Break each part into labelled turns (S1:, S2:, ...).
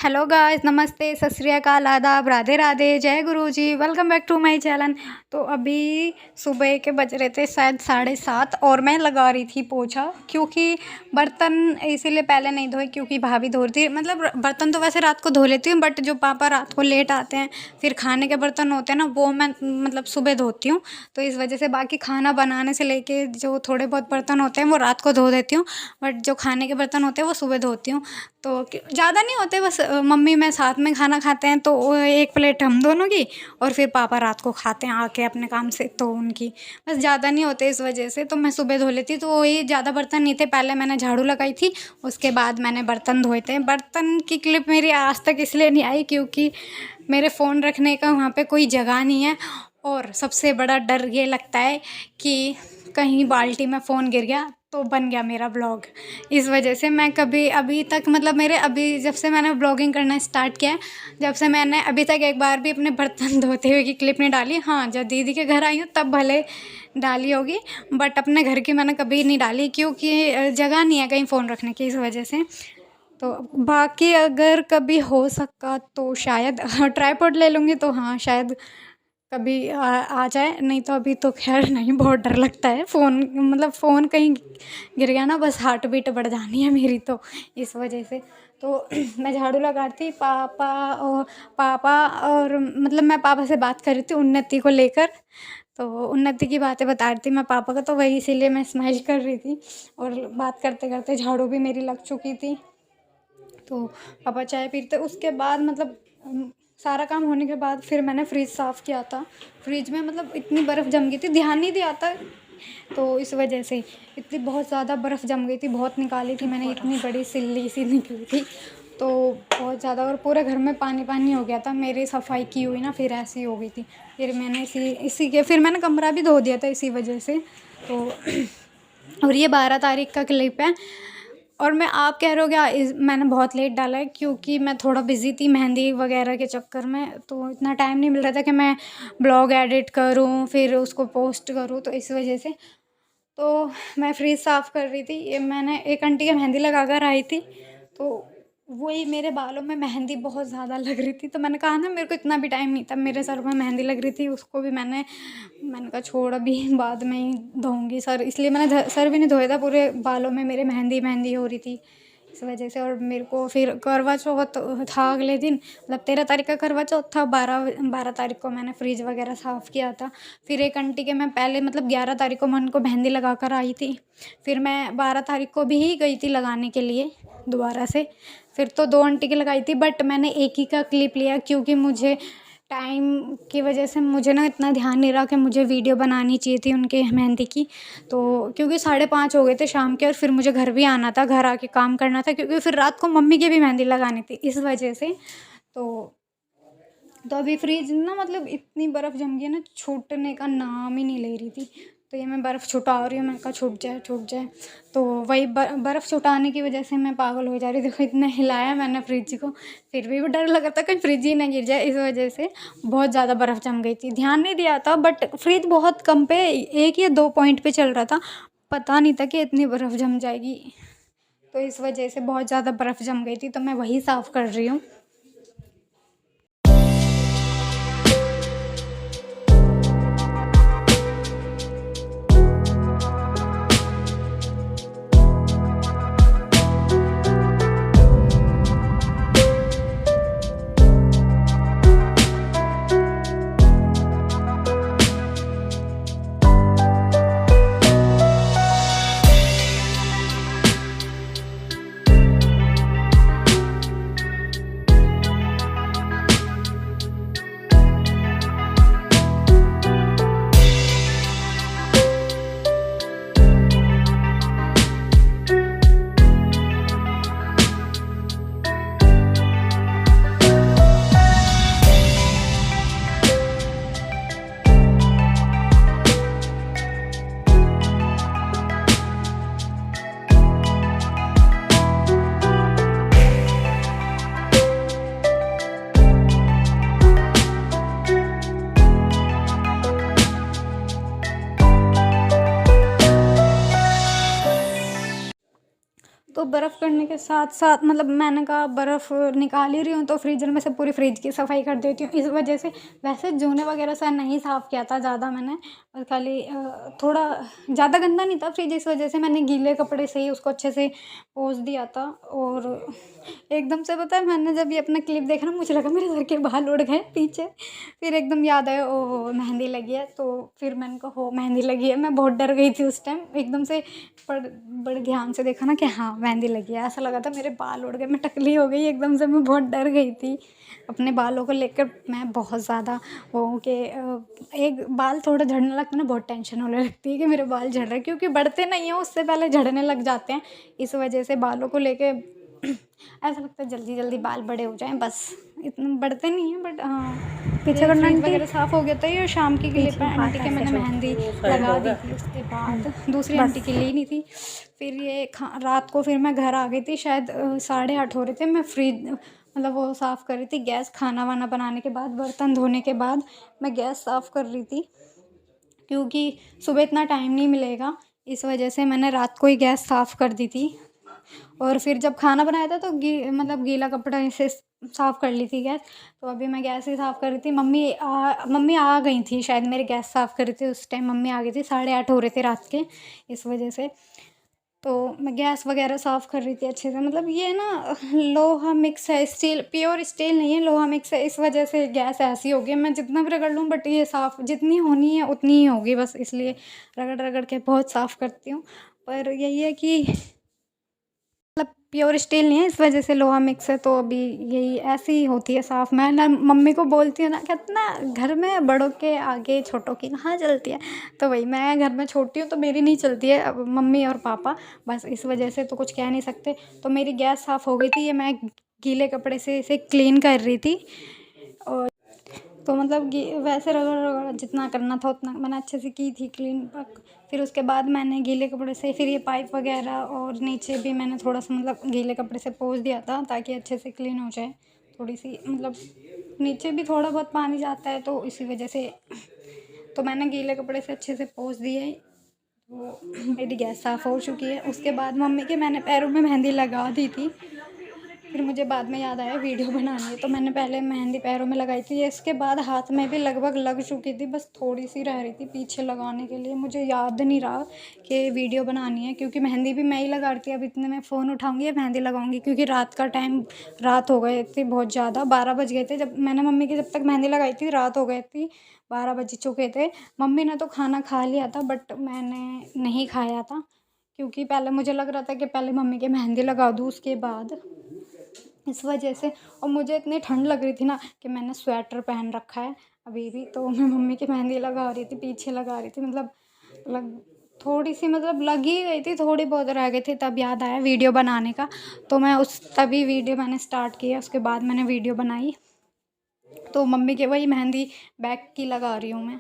S1: Hello guys, नमस्ते, सत श्री अकाल, आदाब, राधे राधे, जय गुरु ji. Welcome back to my channel. तो अभी सुबह के बज रहे थे शायद 7:30 और मैं लगा रही थी पोछा, क्योंकि बर्तन इसीलिए पहले नहीं धोए क्योंकि भाभी धो रही थी। मतलब बर्तन तो वैसे रात को धो लेती हूँ, बट जो पापा रात को लेट आते हैं फिर खाने के बर्तन होते हैं ना, वो मैं मतलब सुबह धोती हूँ। तो इस वजह से बाकी खाना बनाने से लेके जो थोड़े बहुत बर्तन होते हैं वो रात को धो देती हूँ, बट जो खाने के बर्तन होते हैं वो सुबह धोती हूँ। तो ज़्यादा नहीं होते, बस मम्मी मैं साथ में खाना खाते हैं तो वो एक प्लेट हम दोनों की, और फिर पापा रात को खाते हैं आके अपने काम से, तो उनकी बस ज़्यादा नहीं होते। इस वजह से तो मैं सुबह धो लेती। तो वही ज़्यादा बर्तन नहीं थे, पहले मैंने झाड़ू लगाई थी, उसके बाद मैंने बर्तन धोए थे। बर्तन की क्लिप मेरी आज तक इसलिए नहीं आई क्योंकि मेरे फ़ोन रखने का वहाँ पे कोई जगह नहीं है, और सबसे बड़ा डर ये लगता है कि कहीं बाल्टी में फ़ोन गिर गया तो बन गया मेरा ब्लॉग। इस वजह से मैं कभी अभी तक मतलब मेरे अभी जब से मैंने ब्लॉगिंग करना स्टार्ट किया है, जब से मैंने अभी तक एक बार भी अपने बर्तन धोते हुए की क्लिप नहीं डाली। हाँ, जब दीदी के घर आई हूँ तब भले डाली होगी, बट अपने घर की मैंने कभी नहीं डाली क्योंकि जगह नहीं है कहीं फ़ोन रखने की, इस वजह से। तो बाकी अगर कभी हो सका तो शायद ट्राइपॉड ले लूँगी, तो हाँ शायद कभी आ जाए, नहीं तो अभी तो खैर नहीं, बहुत डर लगता है फ़ोन, मतलब फ़ोन कहीं गिर गया ना बस हार्ट बीट बढ़ जानी है मेरी, तो इस वजह से। तो मैं झाड़ू लगा रही थी, पापा और मतलब मैं पापा से बात कर रही थी उन्नति को लेकर, तो उन्नति की बातें बता रही थी मैं पापा को, तो वही इसीलिए मैं स्माइल कर रही थी, और बात करते करते झाड़ू भी मेरी लग चुकी थी। तो पापा चाय पीते, उसके बाद मतलब सारा काम होने के बाद फिर मैंने फ्रिज साफ़ किया था। फ्रिज में मतलब इतनी बर्फ़ जम गई थी, ध्यान नहीं दिया था, तो इस वजह से इतनी बहुत ज़्यादा बर्फ़ जम गई थी, बहुत निकाली थी मैंने, इतनी बड़ी सिल्ली सी निकली थी, तो बहुत ज़्यादा, और पूरे घर में पानी पानी हो गया था। मेरी सफाई की हुई ना फिर ऐसी हो गई थी, फिर मैंने इसी के फिर मैंने कमरा भी धो दिया था इसी वजह से। तो और ये 12 तारीख का क्लिप है, और मैं आप कह रहे हो क्या मैंने बहुत लेट डाला है क्योंकि मैं थोड़ा बिज़ी थी मेहंदी वगैरह के चक्कर में, तो इतना टाइम नहीं मिल रहा था कि मैं ब्लॉग एडिट करूं फिर उसको पोस्ट करूं, तो इस वजह से। तो मैं फ्रिज साफ़ कर रही थी, ये मैंने एक आंटी के मेहंदी लगा कर आई थी, तो वही मेरे बालों में मेहंदी बहुत ज़्यादा लग रही थी, तो मैंने कहा ना मेरे को इतना भी टाइम नहीं था, मेरे सर में मेहंदी लग रही थी, उसको भी मैंने कहा छोड़ अभी बाद में ही धोऊंगी सर, इसलिए मैंने सर भी नहीं धोया था, पूरे बालों में मेरे मेहंदी मेहंदी हो रही थी इस वजह से। और मेरे को फिर करवा चौथ था अगले दिन, मतलब 13 तारीख का करवा चौथ था, 12 तारीख को मैंने फ्रिज वगैरह साफ़ किया था। फिर एक आंटी के मैं पहले मतलब 11 तारीख को मैं उनको मेहंदी लगा कर आई थी, फिर मैं 12 तारीख को भी ही गई थी लगाने के लिए दोबारा से, फिर तो 2 आंटी की लगाई थी, बट मैंने एक ही का क्लिप लिया क्योंकि मुझे टाइम की वजह से मुझे ना इतना ध्यान नहीं रहा कि मुझे वीडियो बनानी चाहिए थी उनके मेहंदी की, तो क्योंकि 5:30 हो गए थे शाम के, और फिर मुझे घर भी आना था, घर आके काम करना था, क्योंकि फिर रात को मम्मी की भी मेहंदी लगानी थी, इस वजह से। तो अभी फ्रिज ना मतलब इतनी बर्फ़ जम गई है ना, छूटने का नाम ही नहीं ले रही थी, तो ये मैं बर्फ़ छुटा रही हूँ, मैंने कहा छूट जाए छूट जाए, तो वही बर्फ़ छुटाने की वजह से मैं पागल हो जा रही। देखो इतना हिलाया मैंने फ्रिज को, फिर भी डर लग रहा था कहीं फ्रिज ही ना गिर जाए, इस वजह से बहुत ज़्यादा बर्फ़ जम गई थी, ध्यान नहीं दिया था, बट फ्रिज बहुत कम पे 1 या 2 पॉइंट पे चल रहा था, पता नहीं था कि इतनी बर्फ़ जम जाएगी, तो इस वजह से बहुत ज़्यादा बर्फ़ जम गई थी, तो मैं वही साफ़ कर रही हूँ। तो बर्फ़ करने के साथ-साथ मतलब मैंने कहा बर्फ़ निकाल ही रही हूँ तो फ्रीज़र में से पूरी फ्रिज की सफ़ाई कर देती हूँ। इस वजह से वैसे जूने वगैरह से नहीं साफ़ किया था ज़्यादा मैंने, और खाली थोड़ा ज़्यादा गंदा नहीं था फ्रिज, इस वजह से मैंने गीले कपड़े से ही उसको अच्छे से पोंछ दिया था। और एकदम से पता है मैंने जब ये अपना क्लिप देखा ना, मुझे लगा मेरे सर के बाल उड़ गए पीछे। फिर एकदम याद आया, ओहो! मेहंदी लगी है, तो फिर मैंने कहा हो मेहंदी लगी है। मैं बहुत डर गई थी उस टाइम, एकदम से बड़े ध्यान से देखा ना कि हाँ मेहंदी लगी है, ऐसा लगा था मेरे बाल उड़ गए, मैं टकली हो गई एकदम से, मैं बहुत डर गई थी अपने बालों को लेकर। मैं बहुत ज़्यादा वो हूँ कि एक बाल थोड़ा झड़ने लगता है ना, बहुत टेंशन होने लगती है कि मेरे बाल झड़ रहे हैं, क्योंकि बढ़ते नहीं हैं, उससे पहले झड़ने लग जाते हैं। इस वजह से बालों को लेके ऐसा लगता है जल्दी जल्दी बाल बड़े हो जाएं, बस इतना बढ़ते नहीं हैं। बट हाँ,
S2: पीछे
S1: ये
S2: करना
S1: फ्रिज
S2: आंटी,
S1: वगैरह साफ़ हो गया था, ये शाम की क्लिप
S2: पीछे
S1: है
S2: हाथ
S1: आंटी के,
S2: ऐसे
S1: मैंने
S2: छोड़,
S1: मेहंदी लगा दी थी। उसके बाद दूसरी आंटी
S2: बस।
S1: की ली नहीं थी। फिर ये रात को फिर मैं घर आ गई थी, शायद 8:30 हो रहे थे। मैं फ्रिज मतलब वो साफ़ कर रही थी गैस, खाना वाना बनाने के बाद, बर्तन धोने के बाद मैं गैस साफ़ कर रही थी, क्योंकि सुबह इतना टाइम नहीं मिलेगा, इस वजह से मैंने रात को ही गैस साफ़ कर दी थी। और फिर जब खाना बनाया था तो मतलब गीला कपड़ा से साफ़ कर ली थी गैस। तो अभी मैं गैस ही साफ़ कर रही थी। मम्मी आ गई थी शायद, मेरी गैस साफ़ कर रही थी उस टाइम, मम्मी आ गई थी, 8:30 हो रहे थे रात के, इस वजह से। तो मैं गैस वगैरह साफ़ कर रही थी अच्छे से। मतलब ये ना लोहा मिक्स है, स्टील प्योर स्टील नहीं है, लोहा मिक्स है, इस वजह से गैस ऐसी हो गई। मैं जितना भी रगड़ लूँ बट ये साफ़ जितनी होनी है उतनी ही होगी, बस इसलिए रगड़ रगड़ के बहुत साफ़ करती हूँ। पर यही है कि मतलब प्योर स्टील नहीं है, इस वजह से लोहा मिक्स है, तो अभी यही ऐसी ही होती है साफ़। मैं ना मम्मी को बोलती हूँ ना, कहते ना घर में बड़ों के आगे छोटों की कहाँ चलती है, तो वही मैं घर में छोटी हूँ तो मेरी नहीं चलती है, अब मम्मी और पापा, बस इस वजह से तो कुछ कह नहीं सकते। तो मेरी गैस साफ़ हो गई थी, ये मैं गीले कपड़े से इसे क्लीन कर रही थी। और तो मतलब वैसे रगड़ रगड़ जितना करना था उतना मैंने अच्छे से की थी क्लीन। फिर उसके बाद मैंने गीले कपड़े से फिर ये पाइप वगैरह और नीचे भी मैंने थोड़ा सा मतलब गीले कपड़े से पोंछ दिया था, ताकि अच्छे से क्लीन हो जाए। थोड़ी सी मतलब नीचे भी थोड़ा बहुत पानी जाता है, तो इसी वजह से तो मैंने गीले कपड़े से अच्छे से पोंछ दिए। तो मेरी गैस साफ़ हो चुकी है। उसके बाद मम्मी के मैंने पैरों में मेहंदी लगा दी थी। फिर मुझे बाद में याद आया वीडियो बनानी है, तो मैंने पहले मेहंदी पैरों में लगाई थी, इसके बाद हाथ में भी लगभग लग चुकी थी, बस थोड़ी सी रह रही थी पीछे लगाने के लिए। मुझे याद नहीं रहा कि वीडियो बनानी है, क्योंकि मेहंदी भी मैं ही लगा रही थी। अब इतने में फ़ोन उठाऊंगी या मेहंदी लगाऊंगी, क्योंकि रात का टाइम, रात हो गए थे बहुत ज़्यादा, 12 बज गए थे जब मैंने मम्मी की जब तक मेहंदी लगाई थी, रात हो गई थी, 12 बज चुके थे। मम्मी ने तो खाना खा लिया था बट मैंने नहीं खाया था, क्योंकि पहले मुझे लग रहा था कि पहले मम्मी के मेहंदी लगा दूँ उसके बाद, इस वजह से। और मुझे इतनी ठंड लग रही थी ना कि मैंने स्वेटर पहन रखा है अभी भी, तो मैं मम्मी की मेहंदी लगा रही थी, पीछे लगा रही थी, मतलब लग थोड़ी सी मतलब लग ही गई थी, थोड़ी बहुत रह गई थी, तब याद आया वीडियो बनाने का। तो मैं तभी वीडियो मैंने स्टार्ट किया, उसके बाद मैंने वीडियो बनाई। तो मम्मी के वही मेहंदी बैक की लगा रही हूँ मैं।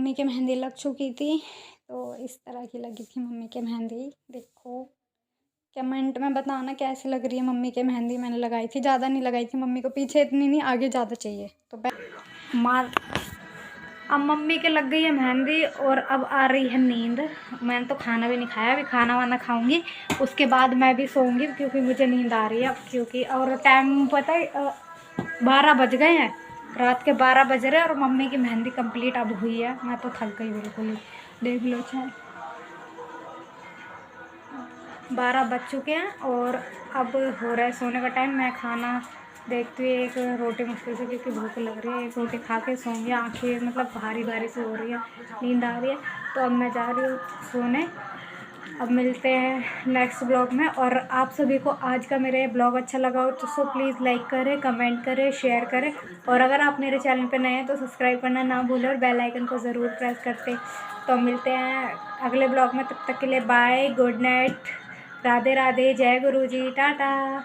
S1: मम्मी की मेहंदी लग चुकी थी, तो इस तरह की लगी थी मम्मी की मेहंदी। देखो, कमेंट में बताना कैसी लग रही है मम्मी की मेहंदी। मैंने लगाई थी, ज़्यादा नहीं लगाई थी मम्मी को, पीछे इतनी नहीं, आगे ज़्यादा चाहिए। तो मार अब मम्मी के लग गई है मेहंदी और अब आ रही है नींद। मैंने तो खाना भी नहीं खाया, अभी खाना वाना खाऊंगी, उसके बाद मैं भी सोऊंगी क्योंकि मुझे नींद आ रही है अब। क्योंकि और टाइम पता है 12 बज गए हैं, रात के 12 बज रहे हैं और मम्मी की मेहंदी कंप्लीट अब हुई है। मैं तो थक गई बिल्कुल ही। देख लो, चाहे 12 बज चुके हैं और अब हो रहा है सोने का टाइम। मैं खाना देखती हुई एक रोटी मुश्किल से, क्योंकि भूख लग रही है, एक रोटी खा के सोऊंगी। आँखें मतलब भारी भारी से हो रही है, नींद आ रही है, तो अब मैं जा रही हूँ सोने। अब मिलते हैं नेक्स्ट ब्लॉग में। और आप सभी को आज का मेरा ये ब्लॉग अच्छा लगा हो तो प्लीज़ लाइक करें, कमेंट करें, शेयर करें। और अगर आप मेरे चैनल पर नए हैं तो सब्सक्राइब करना ना भूलें और बेल आइकन को ज़रूर प्रेस करते। तो मिलते हैं अगले ब्लॉग में, तब तक के लिए bye, good night, Radhe Radhe, जय गुरु जी, टाटा।